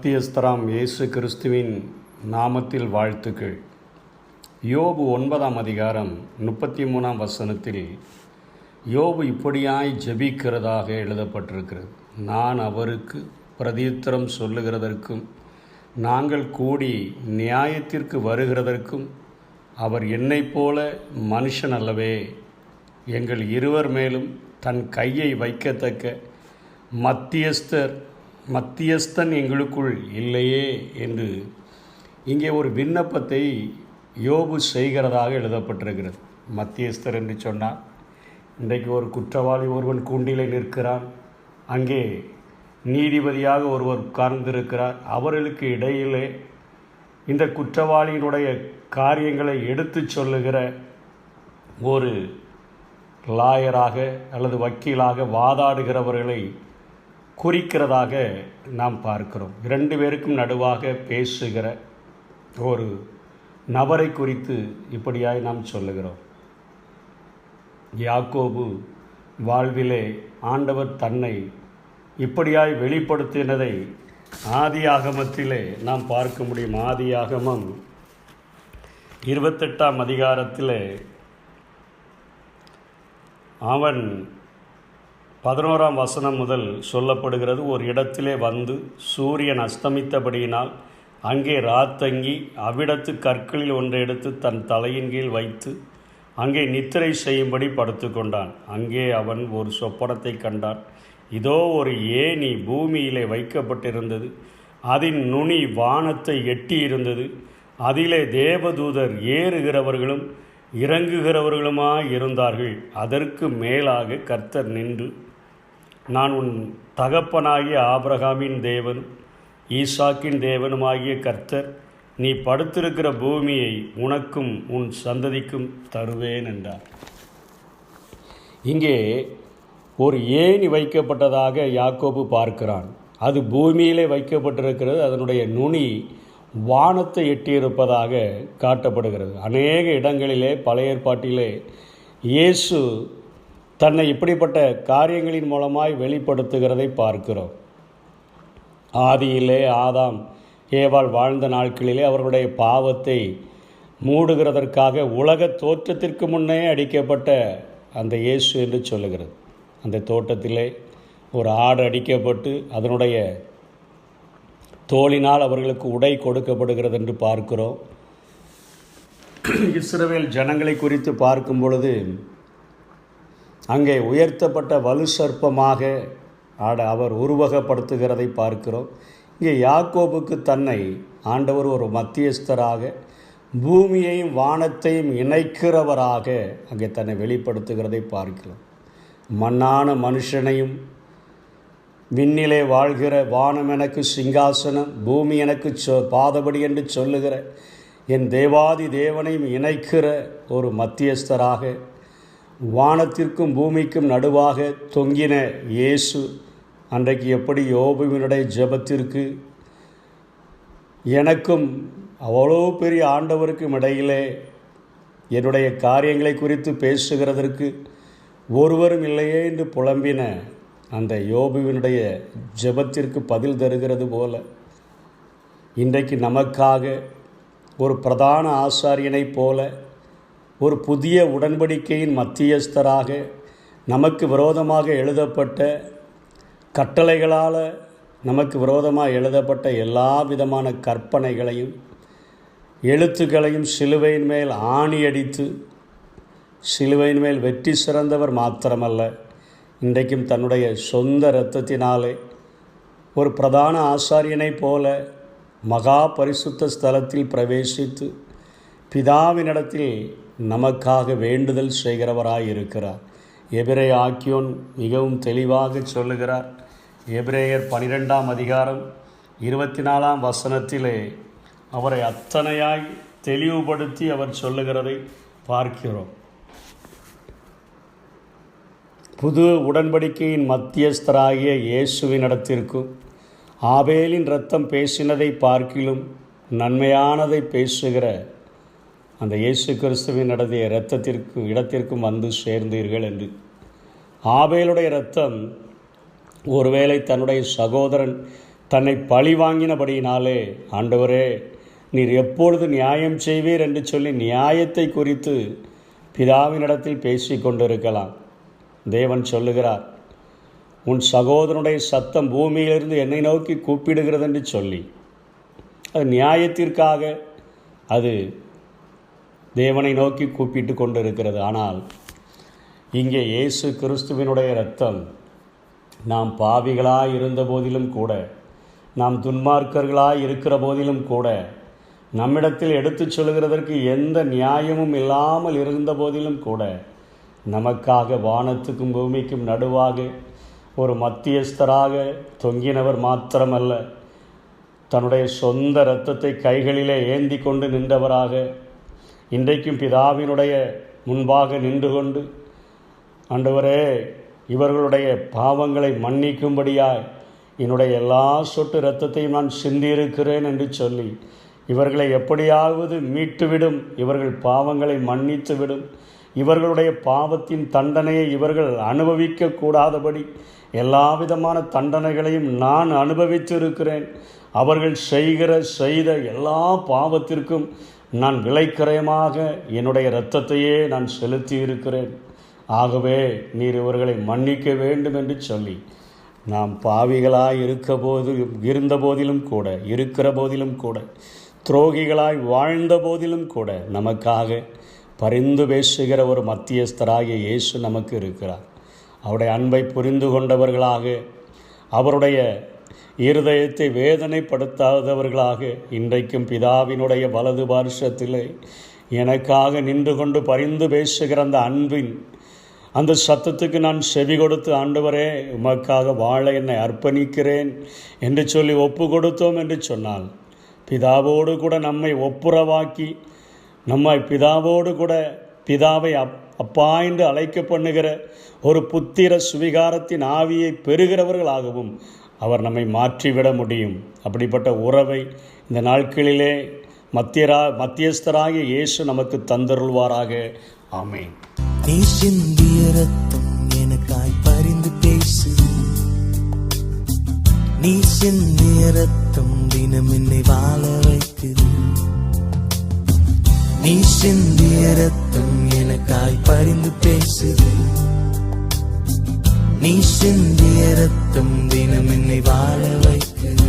மத்தியஸ்தராம் இயேசு கிறிஸ்துவின் நாமத்தில் வாழ்த்துக்கள். யோபு 9ஆம் அதிகாரம் 33ஆம் வசனத்தில் யோபு இப்படியாய் ஜெபிக்கிறதாக எழுதப்பட்டிருக்கிறது. நான் அவருக்கு பிரதியுத்தரம் சொல்லுகிறதற்கும் நாங்கள் கூடி நியாயத்திற்கு வருகிறதற்கும் அவர் என்னைப் போல மனுஷன் அல்லவே. எங்கள் இருவர் மேலும் தன் கையை வைக்கத்தக்க மத்தியஸ்தன் எங்களுக்குள் இல்லையே என்று இங்கே ஒரு விண்ணப்பத்தை யோபு செய்கிறதாக எழுதப்பட்டிருக்கிறது. மத்தியஸ்தர் என்று சொன்னால், இன்றைக்கு ஒரு குற்றவாளி ஒருவன் கூண்டிலே நிற்கிறான், அங்கே நீதிபதியாக ஒருவர் உட்கார்ந்திருக்கிறார். அவர்களுக்கு இடையிலே இந்த குற்றவாளியினுடைய காரியங்களை எடுத்து சொல்லுகிற ஒரு லாயராக அல்லது வக்கீலாக வாதாடுகிறவர்களை குறிக்கிறதாக நாம் பார்க்கிறோம். 2 பேருக்கும் நடுவாக பேசுகிற ஒரு நபரை குறித்து இப்படியாய் நாம் சொல்லுகிறோம். யாக்கோபு வாழ்விலே ஆண்டவர் தன்னை இப்படியாய் வெளிப்படுத்தினதை ஆதியாகமத்திலே நாம் பார்க்க முடியும். ஆதியாகமம் 28ஆம் அதிகாரத்திலே அவன் 11ஆம் வசனம் முதல் சொல்லப்படுகிறது. ஒரு இடத்திலே வந்து சூரியன் அஸ்தமித்தபடியினால் அங்கே ராத்தங்கி அவ்விடத்து கற்களில் ஒன்றை எடுத்து தன் தலையின் கீழ் வைத்து அங்கே நித்திரை செய்யும்படி படுத்து கொண்டான். அங்கே அவன் ஒரு சொப்பனத்தை கண்டான். இதோ ஒரு ஏணி பூமியிலே வைக்கப்பட்டிருந்தது, அதன் நுனி வானத்தை எட்டியிருந்தது. அதிலே தேவதூதர் ஏறுகிறவர்களும் இறங்குகிறவர்களுமாய் இருந்தார்கள். அதற்கு மேலாக கர்த்தர் நின்று, நான் உன் தகப்பனாகிய ஆபிரகாமின் தேவனும் ஈசாக்கின் தேவனுமாகிய கர்த்தர், நீ படுத்திருக்கிற பூமியை உனக்கும் உன் சந்ததிக்கும் தருவேன் என்றார். இங்கே ஒரு ஏணி வைக்கப்பட்டதாக யாக்கோபு பார்க்கிறான். அது பூமியிலே வைக்கப்பட்டிருக்கிறது. அதனுடைய நுனி வானத்தை எட்டியிருப்பதாக காட்டப்படுகிறது. அநேக இடங்களிலே பழைய ஏற்பாட்டிலே இயேசு தன்னை இப்படிப்பட்ட காரியங்களின் மூலமாய் வெளிப்படுத்துகிறதை பார்க்கிறோம். ஆதியிலே ஆதாம் ஏவாள் வாழ்ந்த நாட்களிலே அவர்களுடைய பாவத்தை மூடுகிறதற்காக உலக தோற்றத்திற்கு முன்னே அடிக்கப்பட்ட அந்த இயேசு என்று சொல்லுகிறது. அந்த தோட்டத்திலே ஒரு ஆடு அடிக்கப்பட்டு அதனுடைய தோளினால் அவர்களுக்கு உடை கொடுக்கப்படுகிறது என்று பார்க்கிறோம். இஸ்ரவேல் ஜனங்களை குறித்து பார்க்கும் பொழுது அங்கே உயர்த்தப்பட்ட வலு சர்ப்பமாக அவர் உருவகப்படுத்துகிறதை பார்க்கிறோம். இங்கே யாக்கோபுக்கு தன்னை ஆண்டவர் ஒரு மத்தியஸ்தராக பூமியையும் வானத்தையும் இணைக்கிறவராக அங்கே தன்னை வெளிப்படுத்துகிறதை பார்க்கிறோம். மண்ணான மனுஷனையும் விண்ணிலே வாழ்கிற வானம் எனக்கு சிங்காசனம், பூமி எனக்கு பாதபடி என்று சொல்லுகிற என் தேவாதி தேவனையும் இணைக்கிற ஒரு மத்தியஸ்தராக, வானத்திற்கும் பூமிக்கும் நடுவாக தொங்கின இயேசு அன்றைக்கு எப்படி யோபுவினுடைய ஜெபத்திற்கு எனக்கும் அவ்வளோ பெரிய ஆண்டவருக்கும் இடையிலே என்னுடைய காரியங்களை குறித்து பேசுகிறதற்கு ஒருவரும் இல்லையே என்று புலம்பின அந்த யோபுவினுடைய ஜெபத்திற்கு பதில் தருகிறது போல, இன்றைக்கு நமக்காக ஒரு பிரதான ஆசாரியனைப் போல ஒரு புதிய உடன்படிக்கையின் மத்தியஸ்தராக நமக்கு விரோதமாக எழுதப்பட்ட கட்டளைகளால் நமக்கு விரோதமாக எழுதப்பட்ட எல்லா விதமான கற்பனைகளையும் எழுத்துக்களையும் சிலுவையின் மேல் ஆணியடித்து சிலுவையின் மேல் வெற்றி சிறந்தவர் மாத்திரமல்ல, இன்றைக்கும் தன்னுடைய சொந்த இரத்தத்தினாலே ஒரு பிரதான ஆசாரியனைப் போல மகா பரிசுத்த ஸ்தலத்தில் பிரவேசித்து பிதாவினிடத்தில் நமக்காக வேண்டுதல் செய்கிறவராய் இருக்கிறார். எபிரேய ஆக்கியோன் மிகவும் தெளிவாக சொல்லுகிறார். எபிரேயர் 12ஆம் அதிகாரம் 24ஆம் வசனத்திலே அவரை அத்தனையாய் தெளிவுபடுத்தி அவர் சொல்லுகிறதை பார்க்கிறோம். புது உடன்படிக்கையின் மத்தியஸ்தராகிய இயேசுவினிடத்திற்கும் ஆபேலின் இரத்தம் பேசினதை பார்க்கிலும் நன்மையானதை பேசுகிற அந்த இயேசு கிறிஸ்துவின் இடத்திற்கும் வந்து சேர்ந்தீர்கள் என்று. ஆபேலுடைய இரத்தம் ஒருவேளை தன்னுடைய சகோதரன் தன்னை பழி வாங்கினபடியினாலே, ஆண்டவரே நீர் எப்பொழுது நியாயம் செய்வீர் என்று சொல்லி நியாயத்தை குறித்து பிதாவினிடத்தில் பேசி கொண்டிருக்கலாம். தேவன் சொல்லுகிறார், உன் சகோதரனுடைய சத்தம் பூமியிலிருந்து என்னை நோக்கி கூப்பிடுகிறது என்று சொல்லி, அது நியாயத்திற்காக அது தேவனை நோக்கி கூப்பிட்டு கொண்டிருக்கிறது. ஆனால் இங்கே இயேசு கிறிஸ்துவினுடைய இரத்தம் நாம் பாவிகளாய் இருந்த போதிலும் கூட, நாம் துன்மார்க்கர்களாய் இருக்கிற போதிலும் கூட, நம்மிடத்தில் எடுத்துச் சொல்கிறதற்கு எந்த நியாயமும் இல்லாமல் இருந்த போதிலும் கூட, நமக்காக வானத்துக்கும் பூமிக்கும் நடுவாக ஒரு மத்தியஸ்தராக தொங்கினவர் மாத்திரமல்ல, தன்னுடைய சொந்த இரத்தத்தை கைகளிலே ஏந்தி கொண்டு நின்றவராக இன்றைக்கும் பிதாவினுடைய முன்பாக நின்று கொண்டு, ஆண்டவரே இவர்களுடைய பாவங்களை மன்னிக்கும்படியாய் என்னுடைய எல்லா சொட்டு இரத்தத்தையும் நான் சிந்தியிருக்கிறேன் என்று சொல்லி, இவர்களை எப்படியாவது மீட்டுவிடும், இவர்கள் பாவங்களை மன்னித்துவிடும், இவர்களுடைய பாவத்தின் தண்டனையை இவர்கள் அனுபவிக்க கூடாதபடி எல்லா விதமான தண்டனைகளையும் நான் அனுபவித்து இருக்கிறேன், அவர்கள் செய்த எல்லா பாவத்திற்கும் நான் விலைக்கிரயமாக என்னுடைய இரத்தத்தையே நான் செலுத்தி இருக்கிறேன், ஆகவே நீர் இவர்களை மன்னிக்க வேண்டும் என்று சொல்லி, நாம் பாவிகளாய் இருக்கிற போதிலும் கூட, துரோகிகளாய் வாழ்ந்த போதிலும் கூட நமக்காக பரிந்து பேசுகிற ஒரு மத்தியஸ்தராகிய இயேசு நமக்கு இருக்கிறார். அவருடைய அன்பை புரிந்து கொண்டவர்களாக, அவருடைய இருதயத்தை வேதனைப்படுத்தாதவர்களாக இன்றைக்கும் பிதாவினுடைய வலது பார்சத்திலே எனக்காக நின்று கொண்டு பரிந்து பேசுகிற அந்த அன்பின் அந்த சத்தத்துக்கு நான் செவி கொடுத்து, ஆண்டவரே உமக்காக வாழ என்னை அர்ப்பணிக்கிறேன் என்று சொல்லி ஒப்பு கொடுத்தோம் என்று சொன்னால், பிதாவோடு கூட நம்மை ஒப்புரவாக்கி, நம்மை பிதாவோடு கூட பிதாவை அப்பா என்று அழைக்க பண்ணுகிற ஒரு புத்திர சுவிகாரத்தின் ஆவியை பெறுகிறவர்களாகவும் அவர் நம்மை மாற்றிவிட முடியும். அப்படிப்பட்ட உறவை இந்த நாட்களிலே மத்தியஸ்தராகிய இயேசு நமக்கு தந்தருள்வாராக. ஆமென். நீ சிந்திய ரத்தம் எனக்காய் பரிந்து பேசு, நீ சிந்திய ரத்தம் தினம் என்னை வாழ வைக்குது, நீ சிந்திய ரத்தம் எனக்காய் பரிந்து பேசுது, நீ சிந்திய ரத்தம் தினம் என்னை வாழ வைக்குது.